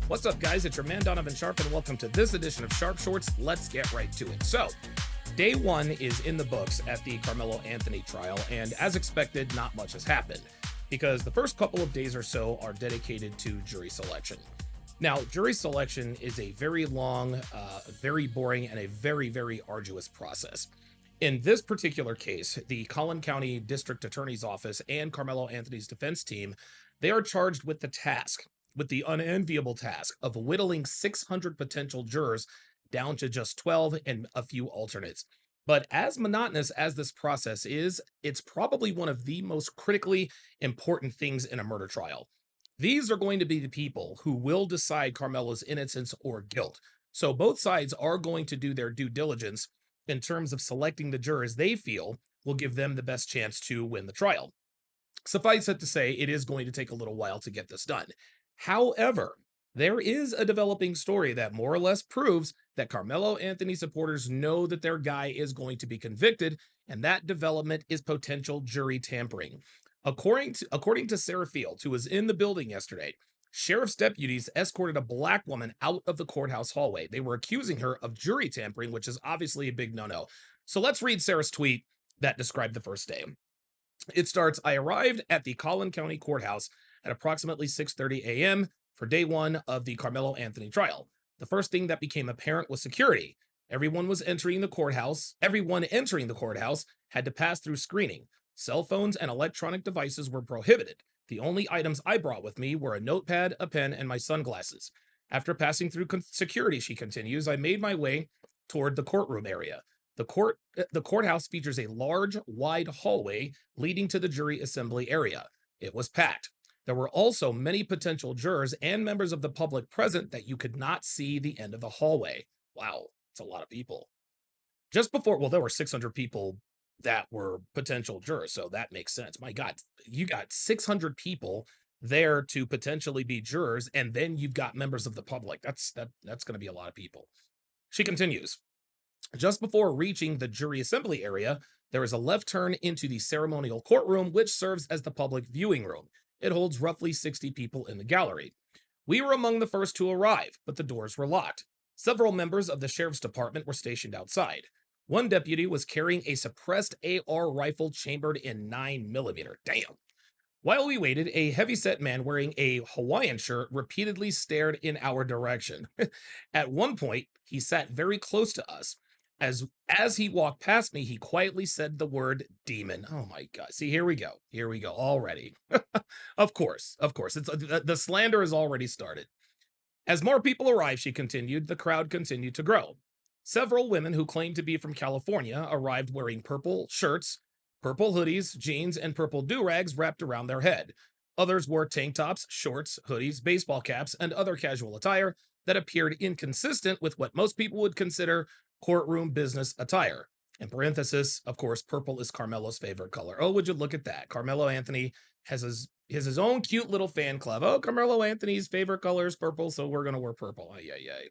What's up, guys? It's your man Donovan Sharp, and welcome to this edition of Sharp Shorts. Let's get right to it. So, day one is in the books at the Karmelo Anthony trial, and as expected, not much has happened because the first couple of days or so are dedicated to jury selection. Now, jury selection is a very long, very boring, and a very, very arduous process. In this particular case, the Collin County District Attorney's Office and Karmelo Anthony's defense team, they are charged with the unenviable task of whittling 600 potential jurors down to just 12 and a few alternates. But as monotonous as this process is, it's probably one of the most critically important things in a murder trial. These are going to be the people who will decide Carmelo's innocence or guilt. So both sides are going to do their due diligence in terms of selecting the jurors they feel will give them the best chance to win the trial. Suffice it to say, it is going to take a little while to get this done. However, there is a developing story that more or less proves that Karmelo Anthony supporters know that their guy is going to be convicted, and that development is potential jury tampering. According to Sarah Fields, who was in the building yesterday, sheriff's deputies escorted a black woman out of the courthouse hallway. They were accusing her of jury tampering, which is obviously a big no-no. So let's read Sarah's tweet that described the first day. It starts, I arrived at the Collin County Courthouse at approximately 6:30 a.m. for day one of the Karmelo Anthony trial. The first thing that became apparent was security. Everyone entering the courthouse had to pass through screening. Cell phones and electronic devices were prohibited. The only items I brought with me were a notepad, a pen, and my sunglasses. After passing through security, she continues, I made my way toward the courtroom area. The courthouse features a large, wide hallway leading to the jury assembly area. It was packed. There were also many potential jurors and members of the public present that you could not see the end of the hallway. Wow, it's a lot of people. There were 600 people that were potential jurors, so that makes sense. My God, you got 600 people there to potentially be jurors, and then you've got members of the public. That's going to be a lot of people. She continues. Just before reaching the jury assembly area, there is a left turn into the ceremonial courtroom, which serves as the public viewing room. It holds roughly 60 people in the gallery. We were among the first to arrive, but the doors were locked. Several members of the sheriff's department were stationed outside. One deputy was carrying a suppressed AR rifle chambered in 9mm. Damn. While we waited, a heavyset man wearing a Hawaiian shirt repeatedly stared in our direction. At one point, he sat very close to us. As he walked past me, he quietly said the word demon. Oh my God. See, here we go. Here we go already. Of course. It's the slander has already started. As more people arrived, she continued, the crowd continued to grow. Several women who claimed to be from California arrived wearing purple shirts, purple hoodies, jeans, and purple do-rags wrapped around their head. Others wore tank tops, shorts, hoodies, baseball caps, and other casual attire that appeared inconsistent with what most people would consider courtroom business attire. In parenthesis, of course, purple is Carmelo's favorite color. Oh, would you look at that? Karmelo Anthony has his own cute little fan club. Oh, Karmelo Anthony's favorite color is purple, so we're going to wear purple. Ay, ay, ay.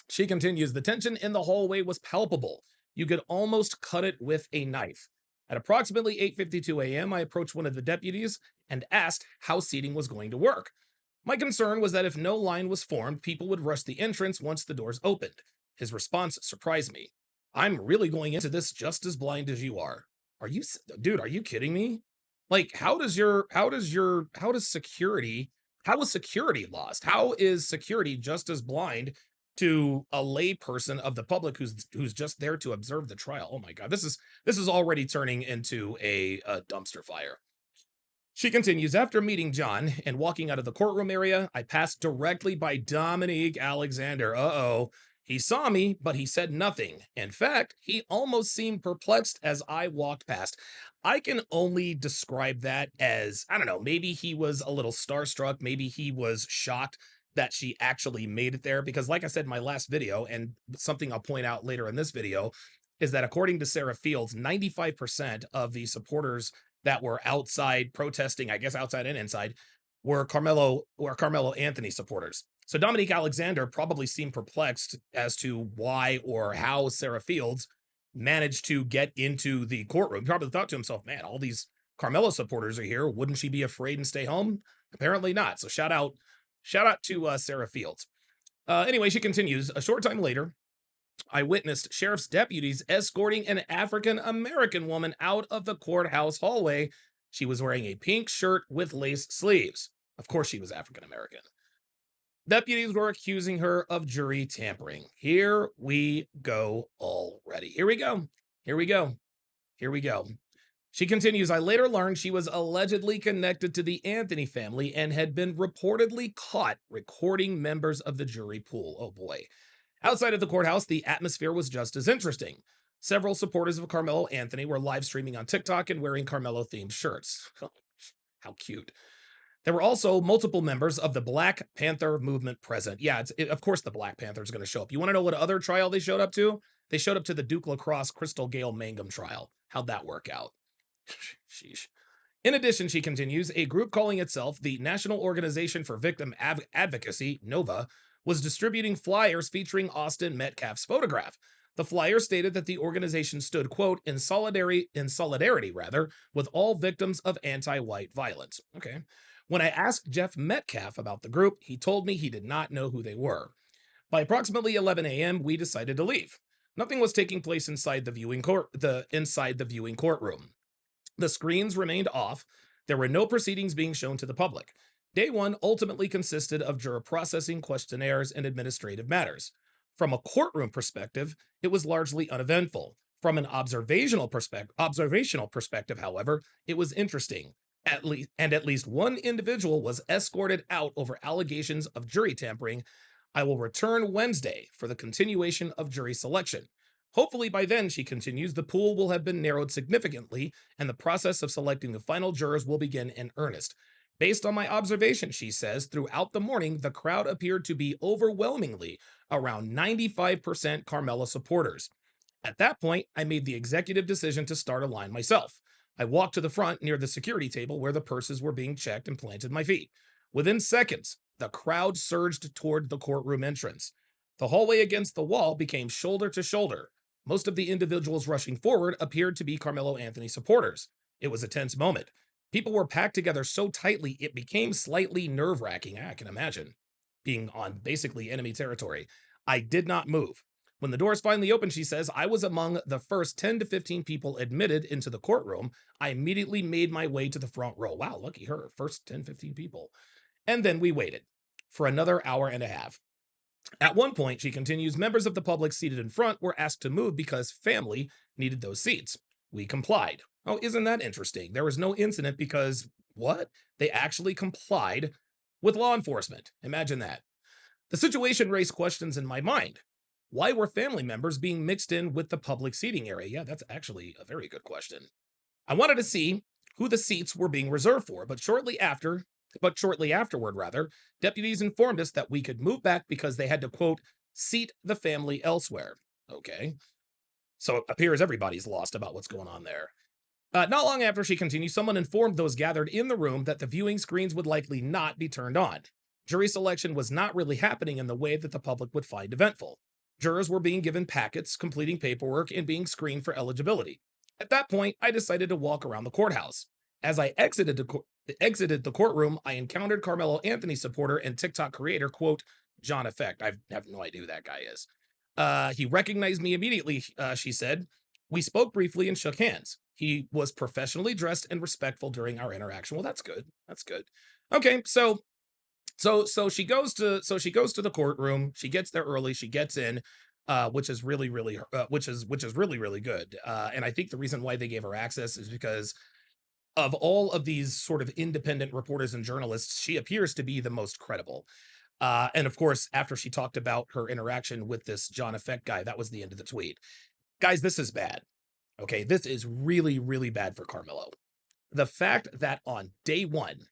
She continues, the tension in the hallway was palpable. You could almost cut it with a knife. At approximately 8:52 a.m., I approached one of the deputies and asked how seating was going to work. My concern was that if no line was formed, people would rush the entrance once the doors opened. His response surprised me. I'm really going into this just as blind as you are. Are you kidding me? Like, how is security lost? How is security just as blind to a lay person of the public who's just there to observe the trial? Oh my God, this is already turning into a dumpster fire. She continues, after meeting John and walking out of the courtroom area, I passed directly by Dominique Alexander. Uh-oh. He saw me, but he said nothing. In fact, he almost seemed perplexed as I walked past. I can only describe that as, I don't know, maybe he was a little starstruck. Maybe he was shocked that she actually made it there. Because like I said in my last video, and something I'll point out later in this video, is that according to Sarah Fields, 95% of the supporters that were outside protesting, I guess outside and inside, were Karmelo Anthony supporters. So Dominique Alexander probably seemed perplexed as to why or how Sarah Fields managed to get into the courtroom. He probably thought to himself, man, all these Karmelo supporters are here. Wouldn't she be afraid and stay home? Apparently not. So shout out Shout out to Sarah Fields. Anyway, she continues. A short time later, I witnessed sheriff's deputies escorting an African American woman out of the courthouse hallway. She was wearing a pink shirt with lace sleeves. Of course, she was African American. Deputies were accusing her of jury tampering. Here we go already. Here we go. Here we go. Here we go. She continues, I later learned she was allegedly connected to the Anthony family and had been reportedly caught recording members of the jury pool. Oh boy. Outside of the courthouse, the atmosphere was just as interesting. Several supporters of Karmelo Anthony were live streaming on TikTok and wearing Karmelo themed shirts. How cute. There were also multiple members of the Black Panther movement present. Yeah, of course the Black Panther is going to show up. You want to know what other trial they showed up to? They showed up to the Duke Lacrosse Crystal Gale Mangum trial. How'd that work out? Sheesh. In addition, she continues, a group calling itself the National Organization for Victim Advocacy, NOVA, was distributing flyers featuring Austin Metcalf's photograph. The flyer stated that the organization stood, quote, in solidarity with all victims of anti-white violence. Okay. When I asked Jeff Metcalf about the group, he told me he did not know who they were. By approximately 11 a.m., we decided to leave. Nothing was taking place inside the viewing courtroom. The screens remained off. There were no proceedings being shown to the public. Day one ultimately consisted of juror processing, questionnaires, and administrative matters. From a courtroom perspective, it was largely uneventful. From an observational perspective, however, it was interesting. At least one individual was escorted out over allegations of jury tampering. I will return Wednesday for the continuation of jury selection. Hopefully by then, she continues, the pool will have been narrowed significantly and the process of selecting the final jurors will begin in earnest. Based on my observation, she says, throughout the morning, the crowd appeared to be overwhelmingly around 95% Karmelo supporters. At that point, I made the executive decision to start a line myself. I walked to the front near the security table where the purses were being checked and planted my feet. Within seconds, the crowd surged toward the courtroom entrance. The hallway against the wall became shoulder to shoulder. Most of the individuals rushing forward appeared to be Karmelo Anthony supporters. It was a tense moment. People were packed together so tightly it became slightly nerve-wracking. I can imagine being on basically enemy territory. I did not move. When the doors finally opened, she says, I was among the first 10 to 15 people admitted into the courtroom. I immediately made my way to the front row. Wow, lucky her. First 10, 15 people. And then we waited for another hour and a half. At one point, she continues, members of the public seated in front were asked to move because family needed those seats. We complied. Oh, isn't that interesting? There was no incident because, what? They actually complied with law enforcement. Imagine that. The situation raised questions in my mind. Why were family members being mixed in with the public seating area? Yeah, that's actually a very good question. I wanted to see who the seats were being reserved for, but shortly afterward, deputies informed us that we could move back because they had to, quote, seat the family elsewhere. Okay. So it appears everybody's lost about what's going on there. Not long after, she continues, someone informed those gathered in the room that the viewing screens would likely not be turned on. Jury selection was not really happening in the way that the public would find eventful. Jurors were being given packets, completing paperwork, and being screened for eligibility. At that point, I decided to walk around the courthouse. As I exited the courtroom, I encountered Karmelo Anthony supporter and TikTok creator, quote, John Effect. I have no idea who that guy is. He recognized me immediately, she said. We spoke briefly and shook hands. He was professionally dressed and respectful during our interaction. Well, that's good. That's good. Okay, so she goes to the courtroom. She gets there early. She gets in, which is really really good. And I think the reason why they gave her access is because of all of these sort of independent reporters and journalists, she appears to be the most credible. And of course, after she talked about her interaction with this John Effect guy, that was the end of the tweet. Guys, this is bad. Okay, this is really, really bad for Karmelo. The fact that on day one,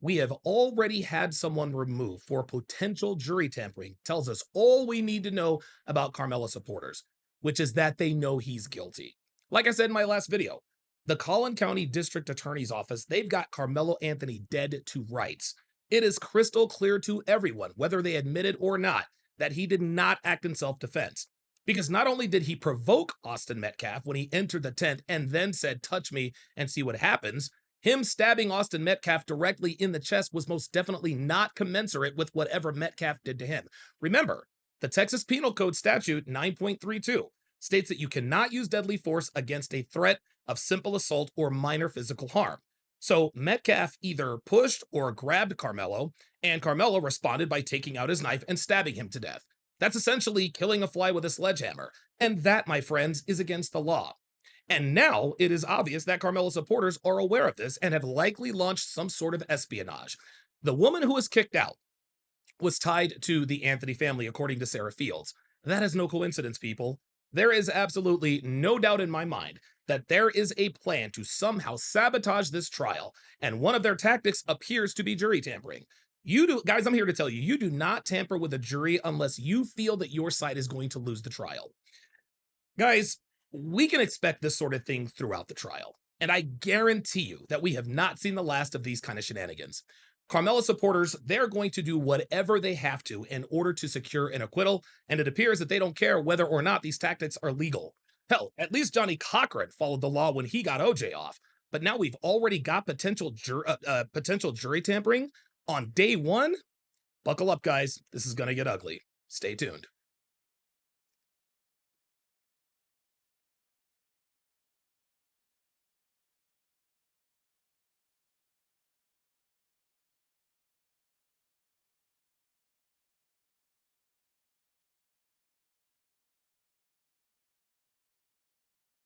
we have already had someone removed for potential jury tampering tells us all we need to know about Karmelo supporters, which is that they know he's guilty. Like I said in my last video, the Collin County District Attorney's Office, they've got Karmelo Anthony dead to rights. It is crystal clear to everyone, whether they admit it or not, that he did not act in self-defense. Because not only did he provoke Austin Metcalf when he entered the tent and then said, touch me and see what happens, Him stabbing Austin Metcalf directly in the chest was most definitely not commensurate with whatever Metcalf did to him. Remember, the Texas Penal Code Statute 9.32 states that you cannot use deadly force against a threat of simple assault or minor physical harm. So Metcalf either pushed or grabbed Karmelo, and Karmelo responded by taking out his knife and stabbing him to death. That's essentially killing a fly with a sledgehammer. And that, my friends, is against the law. And now it is obvious that Karmelo supporters are aware of this and have likely launched some sort of espionage. The woman who was kicked out was tied to the Anthony family, according to Sarah Fields. That is no coincidence, people. There is absolutely no doubt in my mind that there is a plan to somehow sabotage this trial, and one of their tactics appears to be jury tampering. You do, guys, I'm here to tell you, you do not tamper with a jury unless you feel that your side is going to lose the trial. Guys, we can expect this sort of thing throughout the trial, and I guarantee you that we have not seen the last of these kind of shenanigans. Carmelo supporters, they're going to do whatever they have to in order to secure an acquittal, and it appears that they don't care whether or not these tactics are legal. Hell, at least Johnny Cochran followed the law when he got OJ off, but now we've already got potential jury tampering on day one. Buckle up, guys. This is going to get ugly. Stay tuned.